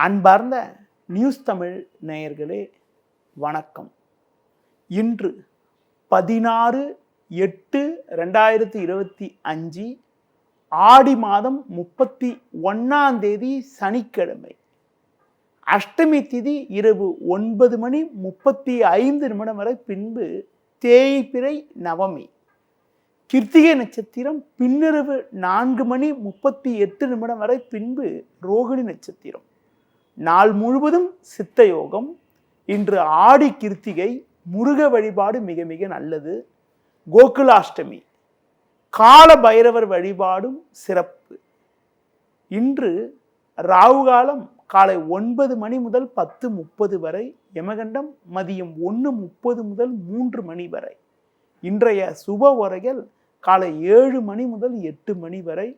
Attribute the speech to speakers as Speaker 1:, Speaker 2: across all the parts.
Speaker 1: அன்பார்ந்த நியூஸ் தமிழ் நேயர்களே வணக்கம். இன்று 16/8/2025 ஆடி மாதம் 31 சனிக்கிழமை. அஷ்டமி திதி இரவு 9:35 வரை, பின்பு தேய்பிறை நவமி. கிருத்திகை நட்சத்திரம் பின்னிரவு 4:38 வரை, பின்பு ரோகிணி நட்சத்திரம். நாள் முழுவதும் சித்த யோகம். இன்று ஆடி கிருத்திகை. முருக வழிபாடு மிக மிக நல்லது. கோகுலாஷ்டமி, கால பைரவர் வழிபாடும் சிறப்பு. இன்று ராகுகாலம் காலை 9 முதல் 10:30 வரை, யமகண்டம் மதியம் 1:30 முதல் 3 வரை. இன்றைய சுப உரைகள் காலை 7 முதல் 8 வரை,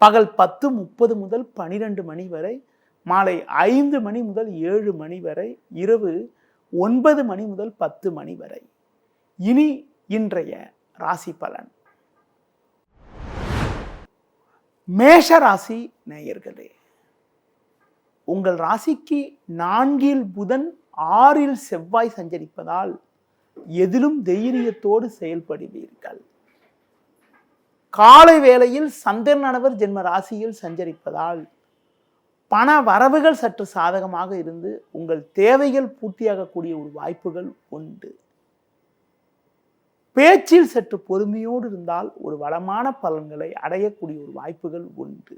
Speaker 1: பகல் 10:30 முதல் 12 வரை, மாலை 5 முதல் 7 வரை, இரவு 9 முதல் 10 வரை. இனி இன்றைய ராசி பலன். மேஷ ராசி நேயர்களே, உங்கள் ராசிக்கு 4 புதன் 6 செவ்வாய் சஞ்சரிப்பதால் எதிலும் தைரியத்தோடு செயல்படுவீர்கள். காலை வேளையில் சந்திரனானவர் ஜென்ம ராசியில் சஞ்சரிப்பதால் பண வரவுகள் சற்று சாதகமாக இருந்து உங்கள் தேவைகள் பூர்த்தியாகக்கூடிய ஒரு வாய்ப்புகள் உண்டு. பேச்சில் சற்று பொறுமையோடு இருந்தால் ஒரு வளமான பலன்களை அடையக்கூடிய ஒரு வாய்ப்புகள் உண்டு.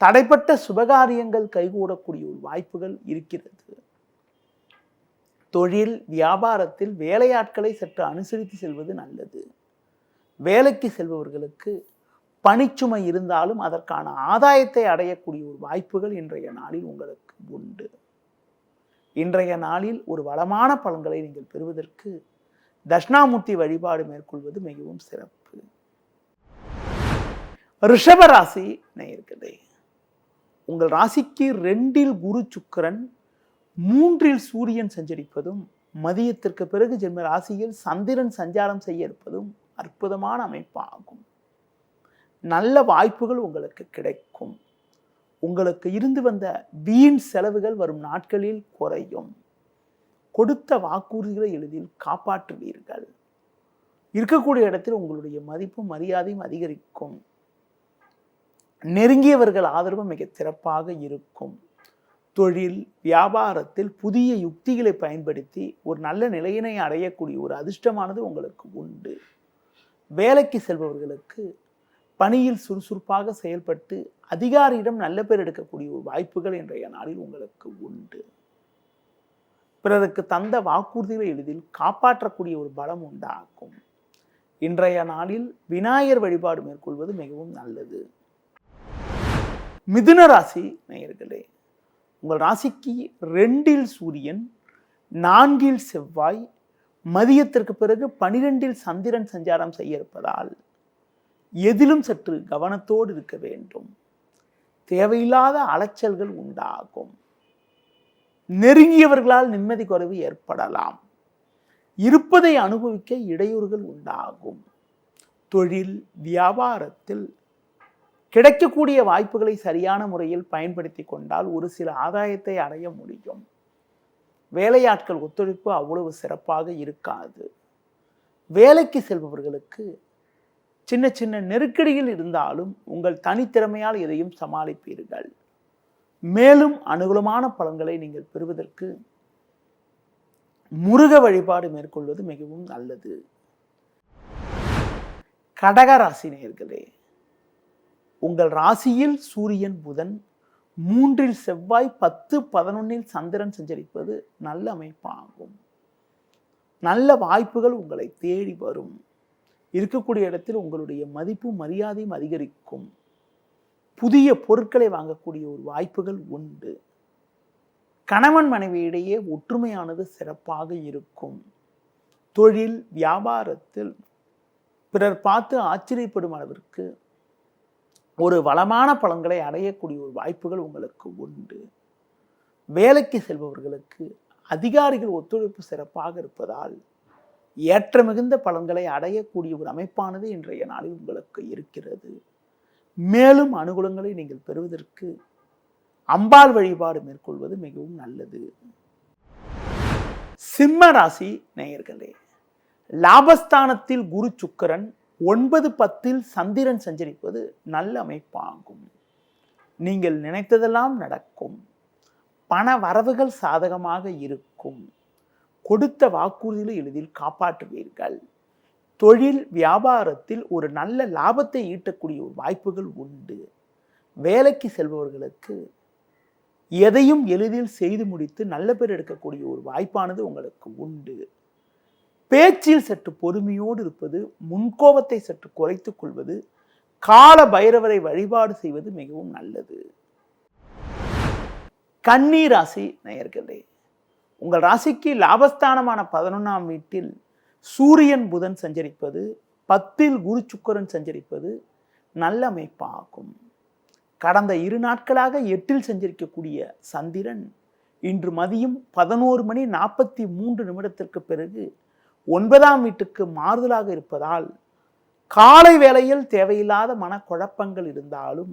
Speaker 1: தடைப்பட்ட சுபகாரியங்கள் கைகூடக்கூடிய ஒரு வாய்ப்புகள் இருக்கிறது. தொழில் வியாபாரத்தில் வேலையாட்களை சற்று அனுசரித்து செல்வது நல்லது. வேலைக்கு செல்பவர்களுக்கு பணிச்சுமை இருந்தாலும் அதற்கான ஆதாயத்தை அடையக்கூடிய ஒரு வாய்ப்புகள் இன்றைய நாளில் உங்களுக்கு உண்டு. இன்றைய நாளில் ஒரு வளமான பலன்களை நீங்கள் பெறுவதற்கு தட்சிணாமூர்த்தி வழிபாடு மேற்கொள்வது மிகவும் சிறப்பு. ரிஷபராசி நேயர்களே, உங்கள் ராசிக்கு 2 குரு சுக்கிரன் 3 சூரியன் சஞ்சரிப்பதும் மதியத்திற்கு பிறகு ஜென்ம ராசியில் சந்திரன் சஞ்சாரம் செய்ய இருப்பதும் அற்புதமான அமைப்பாகும். நல்ல வாய்ப்புகள் உங்களுக்கு கிடைக்கும். உங்களுக்கு இருந்து வந்த வீண் செலவுகள் வரும் நாட்களில் குறையும். கொடுத்த வாக்குறுதிகளை எளிதில் காப்பாற்றுவீர்கள். இருக்கக்கூடிய இடத்தில் உங்களுடைய மதிப்பும் மரியாதையும் அதிகரிக்கும். நெருங்கியவர்கள் ஆதரவு மிக சிறப்பாக இருக்கும். தொழில் வியாபாரத்தில் புதிய யுக்திகளை பயன்படுத்தி ஒரு நல்ல நிலையினை அடையக்கூடிய ஒரு அதிர்ஷ்டமானது உங்களுக்கு உண்டு. வேலைக்கு செல்பவர்களுக்கு பணியில் சுறுசுறுப்பாக செயல்பட்டு அதிகாரியிடம் நல்ல பேர் எடுக்கக்கூடிய ஒரு வாய்ப்புகள் இன்றைய நாளில் உங்களுக்கு உண்டு. பிறருக்கு தந்த வாக்குறுதிகளை எளிதில் காப்பாற்றக்கூடிய ஒரு பலம் உண்டாகும். இன்றைய நாளில் விநாயகர் வழிபாடு மேற்கொள்வது மிகவும் நல்லது. மிதுன ராசி நேயர்களே, உங்கள் ராசிக்கு 2 சூரியன் 4 செவ்வாய் மதியத்திற்கு பிறகு 12 சந்திரன் சஞ்சாரம் செய்ய இருப்பதால் எதிலும் சற்று கவனத்தோடு இருக்க வேண்டும். தேவையில்லாத அலைச்சல்கள் உண்டாகும். நெருங்கியவர்களால் நிம்மதி குறைவு ஏற்படலாம். இருப்பதை அனுபவிக்க இடையூறுகள் உண்டாகும். தொழில் வியாபாரத்தில் கிடைக்கக்கூடிய வாய்ப்புகளை சரியான முறையில் பயன்படுத்தி கொண்டால் ஒரு சில ஆதாயத்தை அடைய முடியும். வேலையாட்கள் ஒத்துழைப்பு அவ்வளவு சிறப்பாக இருக்காது. வேலைக்கு செல்பவர்களுக்கு சின்ன சின்ன நெருக்கடிகள் இருந்தாலும் உங்கள் தனித்திறமையால் எதையும் சமாளிப்பீர்கள். மேலும் அனுகூலமான பலன்களை நீங்கள் பெறுவதற்கு முருக வழிபாடு மேற்கொள்வது மிகவும் நல்லது. கடக ராசி நேயர்களே, உங்கள் ராசியில் சூரியன் புதன் 3 செவ்வாய் 10-11 சந்திரன் சஞ்சரிப்பது நல்ல அமைப்பாகும். நல்ல வாய்ப்புகள் உங்களை தேடி வரும். இருக்கக்கூடிய இடத்தில் உங்களுடைய மதிப்பும் மரியாதையும் அதிகரிக்கும். புதிய பொருட்களை வாங்கக்கூடிய ஒரு வாய்ப்புகள் உண்டு. கணவன் மனைவியிடையே ஒற்றுமையானது சிறப்பாக இருக்கும். தொழில் வியாபாரத்தில் பிறர் பார்த்து ஆச்சரியப்படும் அளவிற்கு ஒரு வளமான பலன்களை அடையக்கூடிய ஒரு வாய்ப்புகள் உங்களுக்கு உண்டு. வேலைக்கு செல்பவர்களுக்கு அதிகாரிகள் ஒத்துழைப்பு சிறப்பாக இருப்பதால் ஏற்ற மிகுந்த பலன்களை அடையக்கூடிய ஒரு அமைப்பானது இன்றைய நாளில் உங்களுக்கு இருக்கிறது. மேலும் அனுகூலங்களை நீங்கள் பெறுவதற்கு அம்பாள் வழிபாடு மேற்கொள்வது மிகவும் நல்லது. சிம்ம ராசி நேயர்களே, லாபஸ்தானத்தில் குரு சுக்கிரன் 9-10 சந்திரன் சஞ்சரிப்பது நல்ல அமைப்பாகும். நீங்கள் நினைத்ததெல்லாம் நடக்கும். பண வரவுகள் சாதகமாக இருக்கும். கொடுத்த வாக்குறுதிகளை எளிதில் காப்பாற்றுவீர்கள். தொழில் வியாபாரத்தில் ஒரு நல்ல லாபத்தை ஈட்டக்கூடிய ஒரு வாய்ப்புகள் உண்டு. வேலைக்கு செல்பவர்களுக்கு எதையும் எளிதில் செய்து முடித்து நல்ல பேர் எடுக்கக்கூடிய ஒரு வாய்ப்பானது உங்களுக்கு உண்டு. பேச்சில் சற்று பொறுமையோடு இருப்பது, முன்கோபத்தை சற்று குறைத்துக் கொள்வது, கால பைரவரை வழிபாடு செய்வது மிகவும் நல்லது. கன்னி ராசி நேயர்களே, உங்கள் ராசிக்கு லாபஸ்தானமான 11ஆம் வீட்டில் சூரியன் புதன் சஞ்சரிப்பது, 10இல் குரு சுக்கிரன் சஞ்சரிப்பது நல்ல அமைப்பாகும். கடந்த 2 நாட்களாக 8இல் சஞ்சரிக்கக்கூடிய சந்திரன் இன்று மதியம் 11:43 பிறகு 9ஆம் வீட்டுக்கு மாறுதலாக இருப்பதால் காலை வேளையில் தேவையில்லாத மனக்குழப்பங்கள் இருந்தாலும்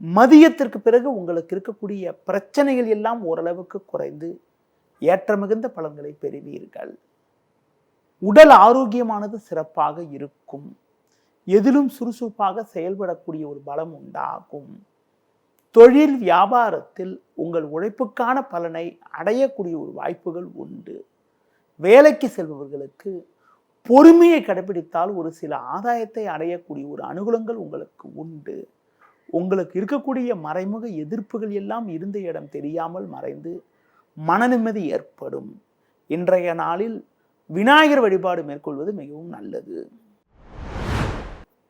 Speaker 1: மதியத்திற்கு பிறகு உங்களுக்கு இருக்கக்கூடிய பிரச்சனைகள் எல்லாம் ஓரளவுக்கு குறைந்து ஏற்ற மிகுந்த பலன்களை பெறுவீர்கள். உடல் ஆரோக்கியமானது சிறப்பாக இருக்கும். எதிலும் சுறுசுறுப்பாக செயல்படக்கூடிய ஒரு பலம் உண்டாகும். தொழில் வியாபாரத்தில் உங்கள் உழைப்புக்கான பலனை அடையக்கூடிய ஒரு வாய்ப்புகள் உண்டு. வேலைக்கு செல்பவர்களுக்கு பொறுமையை கடைபிடித்தால் ஒரு சில ஆதாயத்தை அடையக்கூடிய ஒரு அனுகூலங்கள் உங்களுக்கு உண்டு. உங்களுக்கு இருக்கக்கூடிய மறைமுக எதிர்ப்புகள் எல்லாம் இருந்த இடம் தெரியாமல் மறைந்து மன நிம்மதி ஏற்படும். இன்றைய நாளில் விநாயகர் வழிபாடு மேற்கொள்வது மிகவும் நல்லது.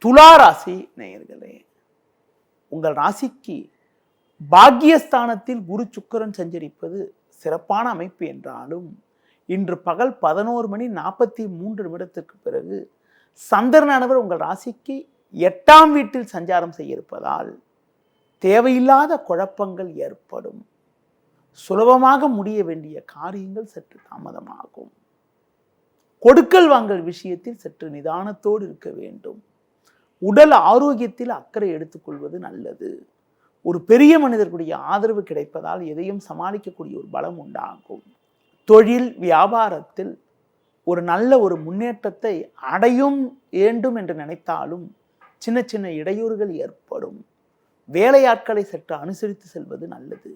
Speaker 1: துலா ராசி நேயர்களே, உங்கள் ராசிக்கு பாக்கியஸ்தானத்தில் குரு சுக்கிரன் சஞ்சரிப்பது சிறப்பான அமைப்பு என்றாலும் இன்று பகல் 11:43 பிறகு சந்திரனானவர் உங்கள் ராசிக்கு 8ஆம் வீட்டில் சஞ்சாரம் செய்ய இருப்பதால் தேவையில்லாத குழப்பங்கள் ஏற்படும். சுலபமாக முடிய வேண்டிய காரியங்கள் சற்று தாமதமாகும். கொடுக்கல் வாங்கல் விஷயத்தில் சற்று நிதானத்தோடு இருக்க வேண்டும். உடல் ஆரோக்கியத்தில் அக்கறை எடுத்துக்கொள்வது நல்லது. ஒரு பெரிய மனிதர்களுடைய ஆதரவு கிடைப்பதால் எதையும் சமாளிக்கக்கூடிய ஒரு பலம் உண்டாகும். தொழில் வியாபாரத்தில் ஒரு நல்ல ஒரு முன்னேற்றத்தை அடையும் வேண்டும் என்று நினைத்தாலும் சின்ன சின்ன இடையூறுகள் ஏற்படும். வேலையாட்களை சற்று அனுசரித்து செல்வது நல்லது.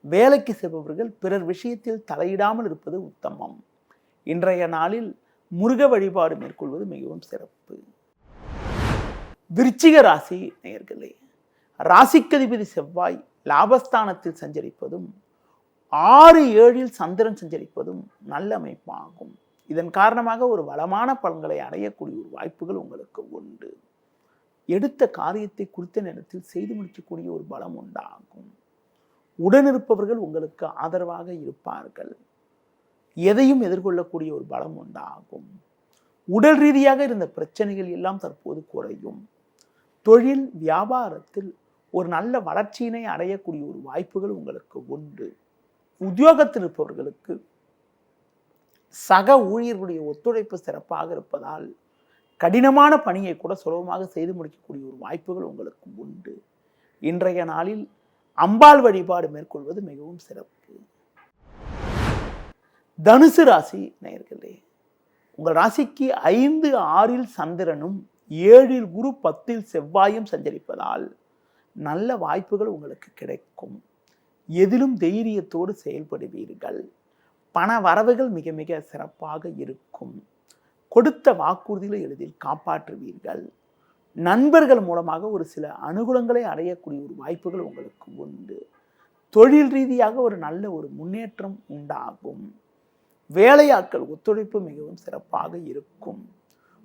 Speaker 1: வேலைக்கு செல்பவர்கள் பிறர் விஷயத்தில் தலையிடாமல் இருப்பது உத்தமம். இன்றைய நாளில் முருக வழிபாடு மேற்கொள்வது மிகவும் சிறப்பு. விருச்சிக ராசி நேயர்களே, ராசிக்கதிபதி செவ்வாய் லாபஸ்தானத்தில் சஞ்சரிப்பதும் 6-7இல் சந்திரன் சஞ்சரிப்பதும் நல்ல அமைப்பாகும். இதன் காரணமாக ஒரு வளமான பலன்களை அடையக்கூடிய ஒரு வாய்ப்புகள் உங்களுக்கு உண்டு. எடுத்த காரியத்தை குறித்த நேரத்தில் செய்து முடிக்கக்கூடிய ஒரு பலம் உண்டாகும். உடனிருப்பவர்கள் உங்களுக்கு ஆதரவாக இருப்பார்கள். எதையும் எதிர்கொள்ளக்கூடிய ஒரு பலம் உண்டாகும். உடல் ரீதியாக இருந்த பிரச்சனைகள் எல்லாம் தற்போது குறையும். தொழில் வியாபாரத்தில் ஒரு நல்ல வளர்ச்சியினை அடையக்கூடிய ஒரு வாய்ப்புகள் உங்களுக்கு உண்டு. உத்தியோகத்தில் இருப்பவர்களுக்கு சக ஊழியர்களுடைய ஒத்துழைப்பு சிறப்பாக இருப்பதால் கடினமான பணியை கூட சுலபமாக செய்து முடிக்கக்கூடிய ஒரு வாய்ப்புகள் உங்களுக்கு உண்டு. இன்றைய நாளில் அம்பாள் வழிபாடு மேற்கொள்வது மிகவும் சிறப்பு. தனுசு ராசி நேயர்களே, உங்கள் ராசிக்கு 5-6இல் சந்திரனும் 7இல் குரு 10இல் செவ்வாயும் சஞ்சரிப்பதால் நல்ல வாய்ப்புகள் உங்களுக்கு கிடைக்கும். எதிலும் தைரியத்தோடு செயல்படுவீர்கள். பண வரவுகள் மிக மிக சிறப்பாக இருக்கும். கொடுத்த வாக்குறுதிகளை எளிதில் காப்பாற்றுவீர்கள். நண்பர்கள் மூலமாக ஒரு சில அனுகூலங்களை அடையக்கூடிய ஒரு வாய்ப்புகள் உங்களுக்கு உண்டு. தொழில் ரீதியாக ஒரு நல்ல ஒரு முன்னேற்றம் உண்டாகும். வேலையாட்கள் ஒத்துழைப்பு மிகவும் சிறப்பாக இருக்கும்.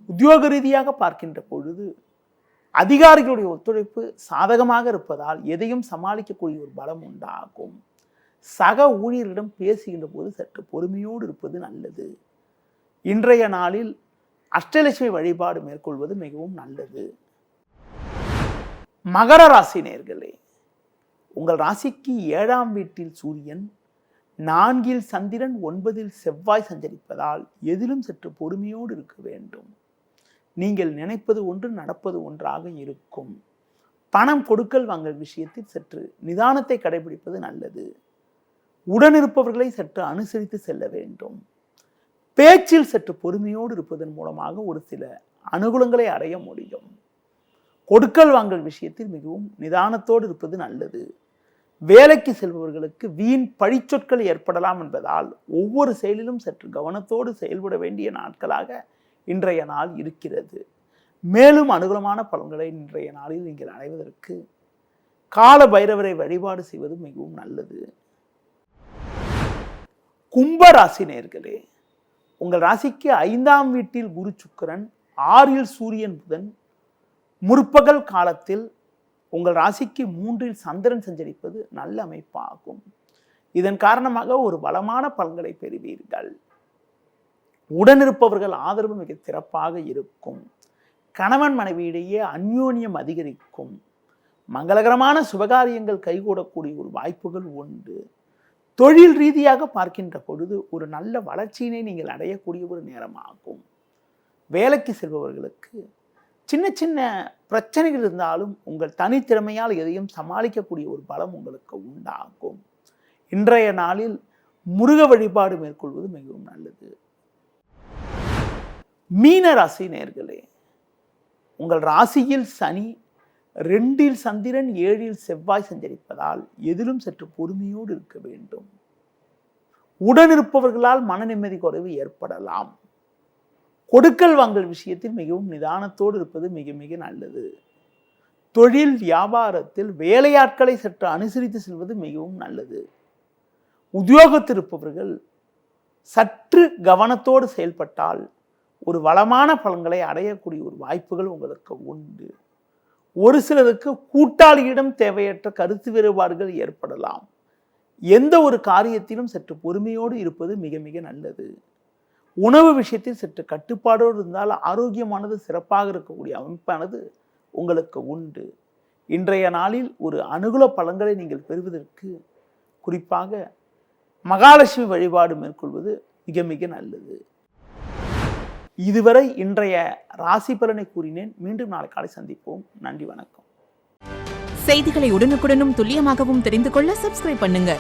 Speaker 1: உத்தியோக ரீதியாக பார்க்கின்ற பொழுது அதிகாரிகளுடைய ஒத்துழைப்பு சாதகமாக இருப்பதால் எதையும் சமாளிக்கக்கூடிய ஒரு பலம் உண்டாகும். சக ஊழியரிடம் பேசுகின்ற போது சற்று பொறுமையோடு இருப்பது நல்லது. இன்றைய நாளில் அஷ்டலட்சுமி வழிபாடு மேற்கொள்வது மிகவும் நல்லது. மகர ராசி நேயர்களே, உங்கள் ராசிக்கு 7ஆம் வீட்டில் சூரியன், 4இல் சந்திரன், 9இல் செவ்வாய் சஞ்சரிப்பதால் எதிலும் சற்று பொறுமையோடு இருக்க வேண்டும். நீங்கள் நினைப்பது ஒன்று, நடப்பது ஒன்றாக இருக்கும். பணம் கொடுக்கல் வாங்கல் விஷயத்தில் சற்று நிதானத்தை கடைபிடிப்பது நல்லது. உடனிருப்பவர்களை சற்று அனுசரித்து செல்ல வேண்டும். பேச்சில் சற்று பொறுமையோடு இருப்பதன் மூலமாக ஒரு சில அனுகூலங்களை அடைய முடியும். கொடுக்கல் வாங்கல் விஷயத்தில் மிகவும் நிதானத்தோடு இருப்பது நல்லது. வேலைக்கு செல்பவர்களுக்கு வீண் பழிச்சொற்கள் ஏற்படலாம் என்பதால் ஒவ்வொரு செயலிலும் சற்று கவனத்தோடு செயல்பட வேண்டிய நாட்களாக இன்றைய நாள் இருக்கிறது. மேலும் அனுகூலமான பலன்களை இன்றைய நாளில் நீங்கள் அடைவதற்கு கால பைரவரை வழிபாடு செய்வது மிகவும் நல்லது. கும்ப ராசி நேயர்களே, உங்கள் ராசிக்கு 5ஆம் வீட்டில் குரு சுக்கிரன், 6இல் சூரியன் புதன், முற்பகல் காலத்தில் உங்கள் ராசிக்கு 3இல் சந்திரன் சஞ்சரிப்பது நல்ல அமைப்பாகும். இதன் காரணமாக ஒரு பலமான பலன்களை பெறுவீர்கள். உடனிருப்பவர்கள் ஆதரவு மிக சிறப்பாக இருக்கும். கணவன் மனைவியிடையே அந்யோன்யம் அதிகரிக்கும். மங்களகரமான சுபகாரியங்கள் கைகூடக்கூடிய ஒரு வாய்ப்புகள் உண்டு. தொழில் ரீதியாக பார்க்கின்ற பொழுது ஒரு நல்ல வளர்ச்சியினை நீங்கள் அடையக்கூடிய ஒரு நேரமாகும். வேலைக்கு செல்பவர்களுக்கு சின்ன சின்ன பிரச்சனைகள் இருந்தாலும் உங்கள் தனித்திறமையால் எதையும் சமாளிக்கக்கூடிய ஒரு பலம் உங்களுக்கு உண்டாகும். இன்றைய நாளில் முருக வழிபாடு மேற்கொள்வது மிகவும் நல்லது. மீன ராசி நேயர்களே, உங்கள் ராசியில் சனி, 2இல் சந்திரன், 7இல் செவ்வாய் சஞ்சரிப்பதால் எதிலும் சற்று பொறுமையோடு இருக்க வேண்டும். உடனிருப்பவர்களால் மன நிம்மதி குறைவு ஏற்படலாம். கொடுக்கல் வாங்கல் விஷயத்தில் மிகவும் நிதானத்தோடு இருப்பது மிக மிக நல்லது. தொழில் வியாபாரத்தில் வேலையாட்களை சற்று அனுசரித்து செல்வது மிகவும் நல்லது. உத்தியோகத்தில் இருப்பவர்கள் சற்று கவனத்தோடு செயல்பட்டால் ஒரு வளமான பலன்களை அடையக்கூடிய ஒரு வாய்ப்புகள் உங்களுக்கு உண்டு. ஒரு சிலருக்கு கூட்டாளியிடம் தேவையற்ற கருத்து வேறுபாடுகள் ஏற்படலாம். எந்த ஒரு காரியத்திலும் சற்று பொறுமையோடு இருப்பது மிக மிக நல்லது. உணவு விஷயத்தில் சற்று கட்டுப்பாடோடு இருந்தால் ஆரோக்கியமானது சிறப்பாக இருக்கக்கூடிய அமைப்பானது உங்களுக்கு உண்டு. இன்றைய நாளில் ஒரு அனுகூல பலன்களை நீங்கள் பெறுவதற்கு குறிப்பாக மகாலட்சுமி வழிபாடு மேற்கொள்வது மிக மிக நல்லது. இதுவரை இன்றைய ராசி பலனை கூறினேன். மீண்டும் நாளை காலை சந்திப்போம். நன்றி, வணக்கம்.
Speaker 2: செய்திகளை உடனுக்குடனும் துல்லியமாகவும் தெரிந்து கொள்ள சப்ஸ்கிரைப் பண்ணுங்க.